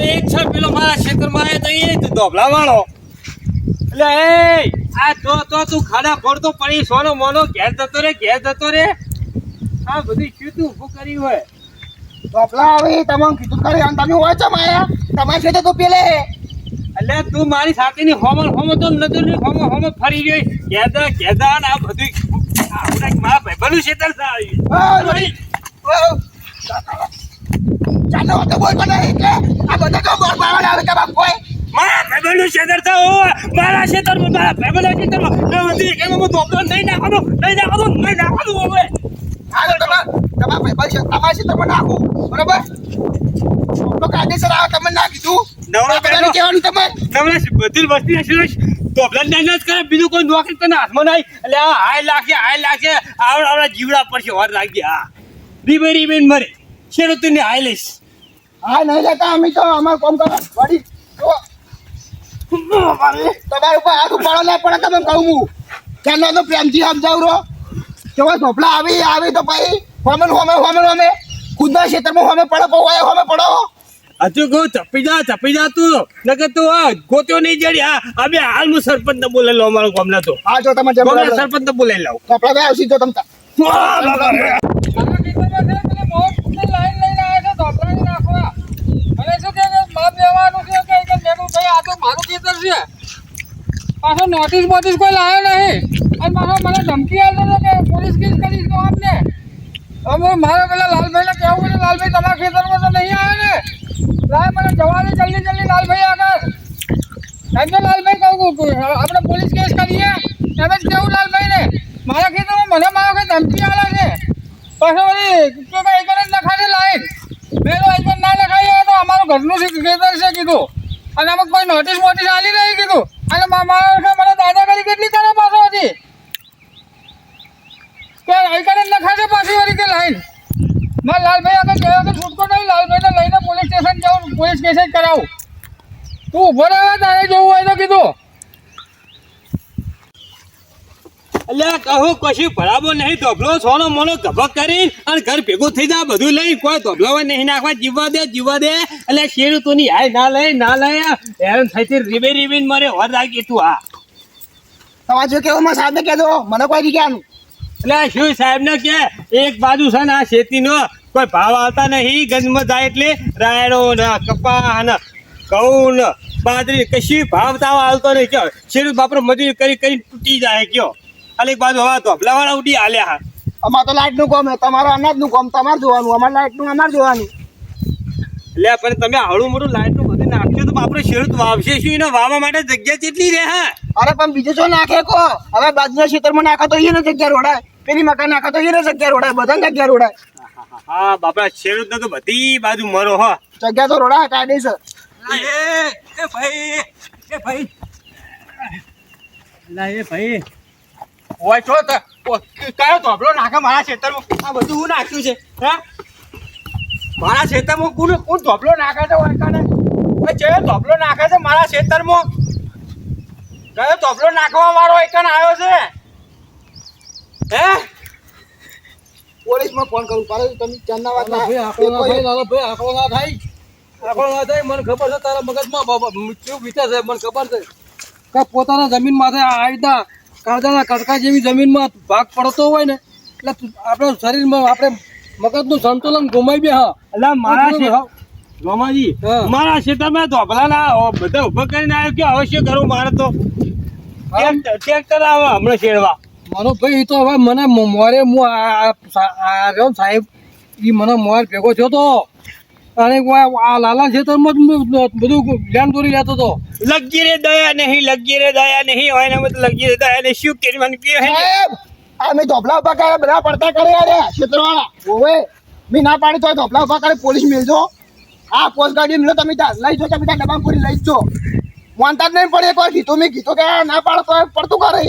એ જ છે પેલો મારા ક્ષેત્રમાં આવ્યો તો એ જ ધોબલા વાળો. એટલે આ તો તું ખાડા ફોડતો પડી સોનો મોનો ઘેર જતો રે. આ બધું શું તું ઊભું કર્યું હોય? ધોપલા આવી તમને કીધું ખરી અને તમે હોય છો માયા તમારી સાથે તો પેલે એટલે તું મારી સાથેની હોમો તો નજરની હોમો ફરી ગઈ. ઘેદા ને આ બધું આપણા મારા ભાઈબંધનું ક્ષેત્ર છે આવી. ચાલો તો બોલ મને એટલે આ બધા તો બોલ મારવાના આવે કે બાપ કોઈ મારા ભાઈબંધનું ક્ષેત્ર છે મારા ક્ષેત્રમાં મારા ભાઈબંધના ક્ષેત્રમાં એમાં ધોપલો નહીં નાખવાનું હવે. હા તો તમારા ભાઈ છે તમારા ક્ષેત્રમાં નાખું બરોબર તો કાયદેસર આવે તમને ના કીધું નવરા બધાને કહેવાનું તમે બધી વસ્તી ધોપલા જ કરે બીજું કોઈ નોકરી તને હાથમાં નહીં. એટલે આ હાય લાગશે આવડા જીવડા પડશે વાર લાગી. હા રીબેન મરે શેરતું ને હાય લઈશ. હા નહીં લેતા અમે તો અમારું કામ કરો વડી તમારા ઉપર હાથ ઉપાડો ના પડે તમે કહું હું ચાલો તો પ્રેમથી સમજાવું રહો કેવો ધોપલા આવી તો ભાઈ હોમે ખુદના ક્ષેત્રમાં હોમે પડો હોમે પડો હજુ કહું ચપી જા તું નકર તું ગોત્યો નહીં જડી. હા બે હાલ હું સરપંચ ને બોલાવી લઉં અમારો ગામના તો હા જો તમે સરપંચ ને બોલાવી લઉં. ધોપલા ભાઈ આવશી જો તમતા પાછો નોટિસ કોઈ લાવ્યો નહીં અને પાછો મને ધમકી આપતો હતો કે પોલીસ કેસ કરીશ તો આપને. હવે મારે પેલા લાલભાઈને કહેવું પડે લાલભાઈ તમારા ખેતરમાં તો નહીં આવે ને લાય મને જવાની જલ્દી લાલભાઈ આગળ એમ તો લાલભાઈ કહું આપણે પોલીસ કેસ કરીએ એમ જ કેવું લાલભાઈને મારા ખેતરમાં મને મારો કે ધમકી આવે છે પાછો વળી કે એક જ લખાશે લાઈન મેં તો એક ના લખાઈ તો અમારું ઘરનું ખેતર છે કીધું અને આમાં કોઈ નોટિસ આલી નહીં કીધું અને મારા મને દાદાગીરી કેટલી કરે પાછો હતી કે આઈકાને લખાશે પાછી વળી કે લાઈન મારા લાલભાઈ આગળ ગયો કે છૂટકો નહીં લાલભાઈને લઈને પોલીસ સ્ટેશન જાઉં પોલીસ કેસ જ કરાવું તું ઉભો રહે તારે જોવું હોય તો કીધું. એટલે કહું કશું ભરાવો નહીં ધોબલો સોનો મોનો ગભક કરી અને ઘર ભેગું થઈ જાય બધું લઈ કોઈ ધોબલો નહીં નાખવા જીવવા દે એટલે શેરુતોની હાય ના લઈ હેરાન થઈ રીબેન મારે વર રાખી તું. હા તમારે જો કેવું માં સાહેબને કહેજો મને કોઈ જગ્યાનું એટલે શું સાહેબ ને કે એક બાજુ છે ને આ ખેતીનો કોઈ ભાવ આવતા નહીં ગંજમાં જાય એટલે રાયડો ને કપા ને ઘઉં ને બાજરી કશી ભાવ તાવ આવતો નહીં કયો શેરું બાપરો મજૂરી કરી તૂટી જાય કયો અને એક બાજુ હવા ધોબલા વાળા ઉડી હાલ્યા. હા અમારે તો લાઈટનું કામ હે તમારા અનાજનું કામ તમારે જોવાનું અમારે લાઈટનું અમારે જોવાનું. એટલે પણ તમે આવડું મોટું લાઈટનું બધું નાખશો તો બાપરો શેરું વાવશે શું એને વાવવા માટે જગ્યા કેટલી રહે. હા અરે પણ બીજું શું નાખે કો હવે બાજુના ક્ષેત્રમાં નાખો તો એને જગ્યા રોડાય પેલી મકાન નાખો તો એને જગ્યા રોડાય બધાને જગ્યા રોડાય. હા બાપરા શેરું તો બધી બાજુ મરો. હા જગ્યા તો રોડાય કાયદેસર. ભાઈ ઓય છો તો કયો ધોબલો નાખે મારા ખેતરમાં આ બધું હું નાખ્યું છે. હા મારા ખેતરમાં કોણ ધોબલો નાખે છે ઓય કને કયો ધોબલો નાખે છે મારા ખેતરમાં કયો ધોબલો નાખવા વાળો એકન આવ્યો છે. હે પોલીસમાં ફોન કરું પારે તમે ચાંદના વાત ના ભાઈ આકડો ના થાય મને ખબર છે તારા મગજમાં શું વિચાર છે મને ખબર છે કે પોતાના જમીન માથે આ રીતના કાળજાના કડકા જેવી જમીનમાં ભાગ પડતો હોય ને એટલે આપણે શરીરમાં આપણે મગજનું સંતુલન ગુમાવી બે. હા એટલે મારા રોમાજી મારા ખેતરમાં ધોબલાના બધા ઉભા કરીને આવ્યો કે અવશ્ય કરું મારે તો ટ્રેક્ટર આવે હમણાં શેરવા. મારો ભાઈ તો હવે મને મોરે હું આવ્યો સાહેબ એ મને મોર ભેગો થયો તો અને આ લાલા ખેતરમાં બધું જ્ઞાન દોરી લેતો હતો. લગી રે દયા નહીં હોય ને લગી રે દયા નહીં શું કરી મને કે સાહેબ આ મેં ધોપલા ઉભા કરે બધા પડતા કરે યાર ક્ષેત્રવાળા ઓવે મેં ના પાડી તો ધોપલા ઉભા કરે પોલીસ મિલજો આ પોસ્ટ ગાડી મિલો તમે લઈ જો તમે ડબ્બામાં પૂરી લઈ જો માનતા જ નહીં પડે એકવાર કીધું મેં કીધું કે ના પાડતો પડતું કરે.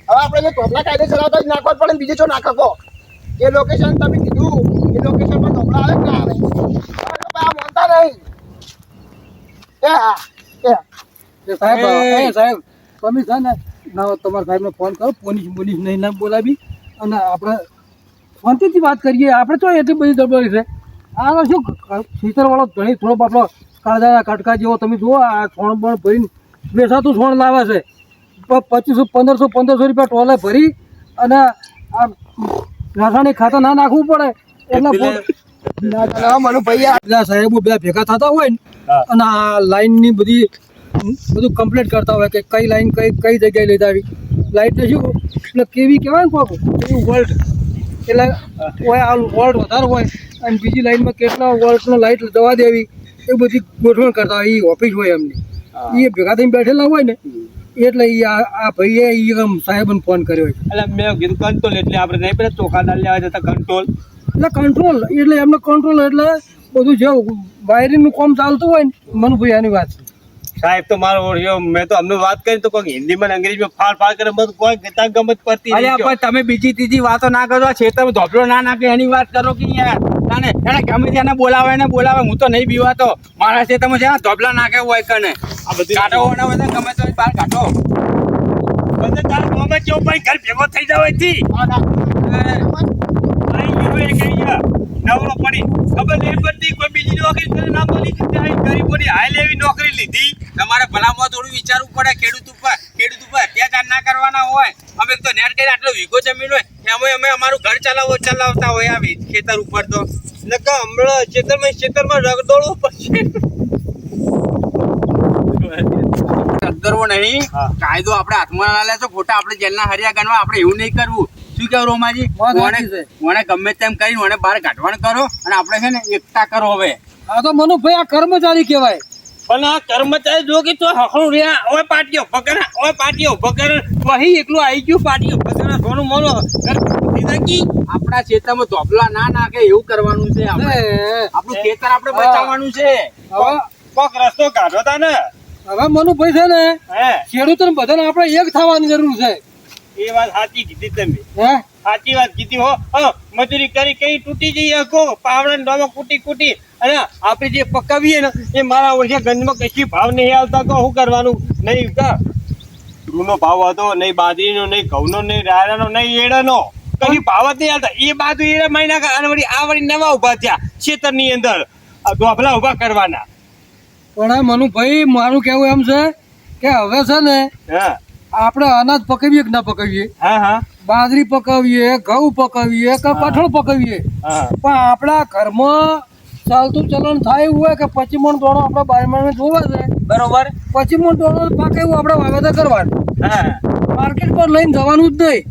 હવે આપણે ધોપલા કાયદેસર આવતા જ નાખવા જ પડે બીજે છો નાખો એ લોકેશન તમે કીધું એ લોકેશન પર ધોપલા આવે ના આવે માનતા નહીં. સાહેબ તમે છે ને તમારા સાહેબને ફોન કરો પોલીસ નહીં ના બોલાવી અને આપણે શાંતિથી વાત કરીએ. આપણે તો એટલી બધી ગડબડી છે આ શું ખેતરવાળો ઘણી થોડો આપણો કાળજાના કટકા જેવો તમે જુઓ આ છોણ બણ ભરીને વેચાતું છોણ લાવે છે 2500 1500 રૂપિયા ટોલે ભરી અને આ રાસાયણિક ખાતર ના નાખવું પડે એટલે મનુભાઈ યાર બધા સાહેબો બધા ભેગા થતા હોય ને અને આ લાઈનની બધું કમ્પ્લીટ કરતા હોય કે કઈ લાઈન કઈ જગ્યાએ લઈ આવી લાઈટ શું એટલે કેવી કહેવાય ને કોક કેવી વોલ્ટ એટલે હોય આ વોલ્ટ વધારે હોય અને બીજી લાઈનમાં કેટલા વોલ્ટનો લાઈટ દવા દેવી એ બધી ગોઠવણ કરતા હોય એ ઓફિસ હોય એમની એ ભેગા થઈને બેઠેલા હોય ને એટલે એ આ ભાઈએ એ સાહેબને ફોન કર્યો હોય એટલે મેં કીધું કંટ્રોલ એટલે આપણે નહીં પેલા ચોખા દાળ લેવા જતા કંટ્રોલ એટલે કંટ્રોલ એટલે એમને કંટ્રોલ એટલે બધું જે વાયરિંગનું કામ ચાલતું હોય ને મનુભાઈ આની વાત છે સાહેબ તો મારો ઓળખ્યો મેં તો અમને વાત કરી તો કોઈ હિન્દીમાં અંગ્રેજીમાં ફાળ કરે બધું કોઈ ગતા ગમત પડતી અરે પણ તમે બીજી ત્રીજી વાતો ના કરો ખેતરમાં ધોપડો ના નાખે એની વાત કરો કે યાર એને ગમે તેને બોલાવે હું તો નહીં બીવાતો મારા ખેતરમાં છે ને ધોપલા નાખે હોય કને આ બધું કાઢો હોય ને ગમે તો બહાર કાઢો બધે તાર ગમે કેવું ભાઈ ઘર ભેગો થઈ જાવ એથી નવરો પડી ખબર નહીં પડતી કોઈ બીજી નોકરી તને ના મળી ગરીબોની હાલ એવી નોકરી લીધી તમારે ભલામાં થોડું વિચારવું પડે ખેડૂત ઉપર અત્યાચાર ના કરવાના હોય અમે તો નેટ કરી આટલો વીઘો જમીન હોય એમાં અમે અમારું ઘર ચલાવતા હોય આ ખેતર ઉપર તો એટલે હમણાં ખેતરમાં રગદોડવું પડશે રગદોડવો નહીં કાયદો આપણે હાથમાં ના લે તો ખોટા આપણે જેલના હરિયા ગણવા આપણે એવું નહીં કરવું શું કેવું રોમાજી મને ગમે તેમ કરીને મને બહાર કાઢવાનું કરો અને આપણે છે ને એકતા કરો હવે આ તો મનુભાઈ આ કર્મચારી કહેવાય પણ આ કર્મચારી જો કે તો હખણું રહ્યા હવે પાટીઓ પકડ વહી એકલું આવી ગયું પાટીઓ પકડ સોનું મોનો આપણા ખેતરમાં ધોપલા ના નાખે એવું કરવાનું છે આપણું ખેતર આપણે બચાવવાનું છે કોક રસ્તો કાઢો તા ને હવે મનુભાઈ છે ને ખેડૂતોને બધાને આપણે એક થવાની જરૂર છે એ વાત સાચી કીધી તમે સાચી વાત કીધી હો મજૂરી કરી કઈ તૂટી જઈએ કો પાવડા ડોમો કૂટી અને આપણે જે પકાવીએ ને એ મારા ઓળખે ગંજમાં કશી ભાવ નહીં આવતા તો શું કરવાનું નહીં રૂનો ભાવ હતો નહીં બાજરીનો નહીં ઘઉંનો નહીં રાયડાનો નહીં એડાનો કઈ ભાવ જ નહીં આવતા એ બાજુ એડા મહિના અને વળી આ વળી નવા ઉભા થયા ખેતરની અંદર ધોપલા ઉભા કરવાના પણ આ મનુભાઈ મારું કેવું એમ છે કે હવે છે ને આપણે અનાજ પકાવીએ કે ના પકાવીએ બાજરી પકાવીએ ઘઉં પકાવીએ કે કઠોળ પકાવીએ પણ આપણા ઘરમાં ચાલતું ચલણ થાય એવું હોય કે 25 મણ દોણો આપણે 12 મણ જોવે છે બરોબર 25 મણ દોણો પાકે એવું આપણે વાવેતર કરવાનું માર્કેટ પર લઈને જવાનું જ નહીં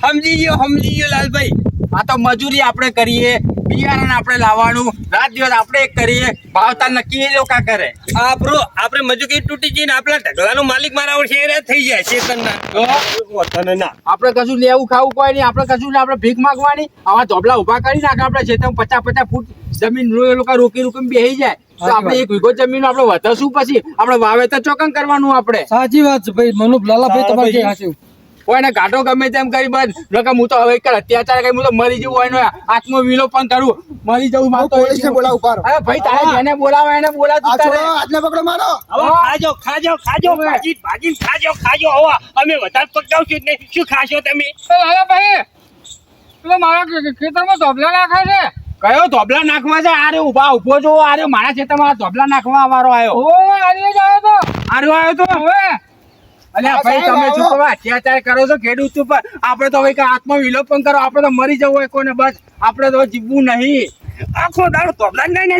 સમજી ગયો લાલભાઈ આ તો મજૂરી આપણે કરીએ બિયારણ આપણે લાવવાનું રાત દિવસ આપણે કરીએ ભાવતા નક્કી એ લોકો કરે આપણે મજૂરી તૂટી જઈને આપણા ઢગલાનો માલિક મારા વર્ષે થઈ જાય ચેતનના આપણે કશું લેવું ખાવું કોઈ નહીં આપણે કશું આપણે ભીખ માંગવાની આવા ધોબલા ઉભા કરી નાખે આપણે ખેતરમાં 50 ફૂટ જમીન લોકો રોકી બેસી જાય તો આપણે એક વીઘો જમીન આપણે વધારશું પછી આપણે વાવેતર ચોકન કરવાનું આપણે સાચી વાત છે ભાઈ મનુ લાલાભાઈ તમારે હાચું કોઈને ઘાટો ગમે તેમ કરી બંધ નકર હું તો હવે અત્યાચાર કરી હું તો મરી જવું હોય ને આત્મ વિલોપન કરું મરી જવું મારું તો પોલીસને બોલાવું કર અરે ભાઈ તારે જેને બોલાવે એને બોલા તું તારે આટલે પકડો મારો હવે ખાજો ભાજી ખાજો હવે અમે વધારે પકડાવશું નહીં શું ખાશો તમે લાલાભાઈ પેલો મારા ખેતરમાં ધોબલા નાખે છે કયો ધોબલા નાખવા છે આરે ઉભો જો આરે મારા ખેતરમાં ધોબલા નાખવા વારો આવ્યો તો હવે અલ્યા ભાઈ તમે શું કહો અત્યાચાર કરો છો ખેડૂત ઉપર આપણે તો હવે આત્મવિલોપન કરો આપણે તો મરી જવું હોય કોને બસ આપણે તો જીવવું નહીં આખો દાડો ધોબલા નહીં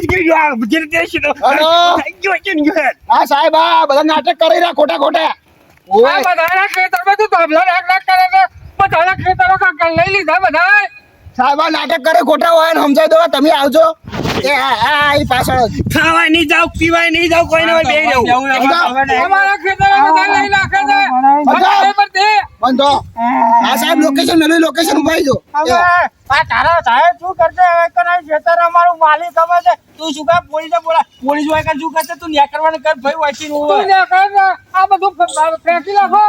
સાહેબ આ બધા નાટક કરી રહ્યા ખોટા બધાના ખેતરમાં તું ધોબલા નાખ કરે છે બધાના ખેતરો લઈ લીધા બધા સાહેબ આ નાટક કરે ખોટા હોય ને સમજાઈ દો તમે આવજો પાછળ ખાવાય નહીં જાવ પીવાય નહીં જાવ કોઈને બે જવું અમારા ખેતરમાં બધા લઈ નાખે છે બંધો આ સાહેબ લોકેશન ઉભાઈ દો આ તારા સાહેબ શું કરશે હવે કનાઈ ખેતર અમારું માલિક અમે છે તું શું કામ પોલીસ હોય કે શું કરશે તું ન્યા કરવાનું કર ભાઈ વાંચી નું આ બધું ફેંકી નાખો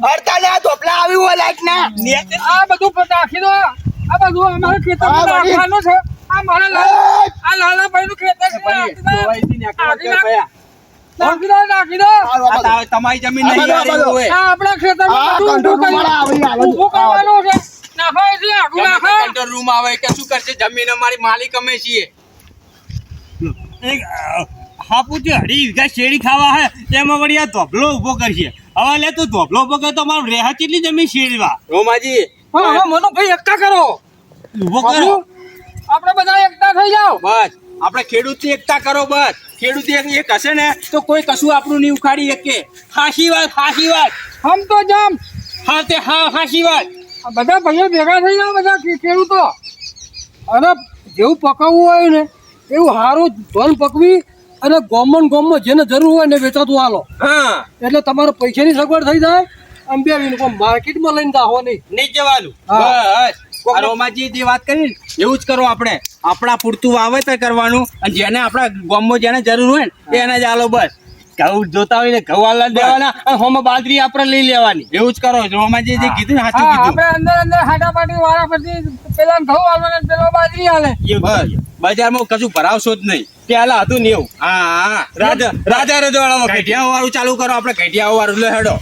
હડતાલે આ ધોપલા આવ્યું હોય લાઈટ ના આ બધું નાખી દો આ બધું અમારા ખેતરમાં નાખવાનું છે આ મારા લાલાભાઈ નું ખેતર નાખી દો તમારી જમીન નહીં આપણા ખેતરમાં ઊભું કરવાનું છે રૂમ આવે કે શું કરશે જમીન અમારી માલિક અમે છીએ એક હાપુથી 2.5 વીઘા શેરડી ખાવા હે તેમાં વળી આ ધોબલો ઊભો કરશે. હવે લે તું ધોબલો ઊભો કરે તો મારું રેહા કેટલી જમીન શેરડીમાં રોમાજી પણ હવે મોટો ભાઈ એકતા કરો. ઊભો કરો. બાબુ, આપણે બધા એકતા થઈ જાઓ. બસ આપણે ખેડૂતની એકતા કરો. બસ ખેડૂત એક હશે ને તો કોઈ કશું આપણું નહીં ઉખાડી શકે. હાચી વાત. હમ તો જામ. હા તે હા હાચી વાત. આ બધા ભાઈઓ ભેગા થઈ જાઓ, બધા ખેડૂતો. અને જેવું પકવવું હોય ને એવું સારું ધોન પકવી અને ગોમમાં જેને જરૂર હોય ને વેચાતું હાલો. હા એટલે તમારે પૈસાની સગવડ થઈ જાય. આમ બે માર્કેટમાં લઈને દાહો નહીં. નહીં જવાનું. હા. બસ આ રોમાજી જે વાત કરી ને એવું જ કરો. આપણે આપણા પૂરતું વાવેતર કરવાનું અને જેને આપણા ગામમાં જેને જરૂર હોય ને એને જ આલો. બસ ઘઉં જોતા હોય ને ઘઉં આલા દેવાના અને હોમાં બાજરી આપણે લઈ લેવાની. એવું જ કરો. રોમાજી જે કીધું ને સાચું હા, કીધું. આપણે અંદર હાટાપાટી વાળા પછી પેલા ઘઉં આલવાના ને પેલો બાજરી આલે. બસ બજારમાં કશું ભરાવશો જ નહીં. પેલા હતું ને એવું. હા રાજા રજવાડા ઘટિયાઓ વાળું ચાલુ કરો. આપણે ઘટિયાઓ વાળું લે હેડો.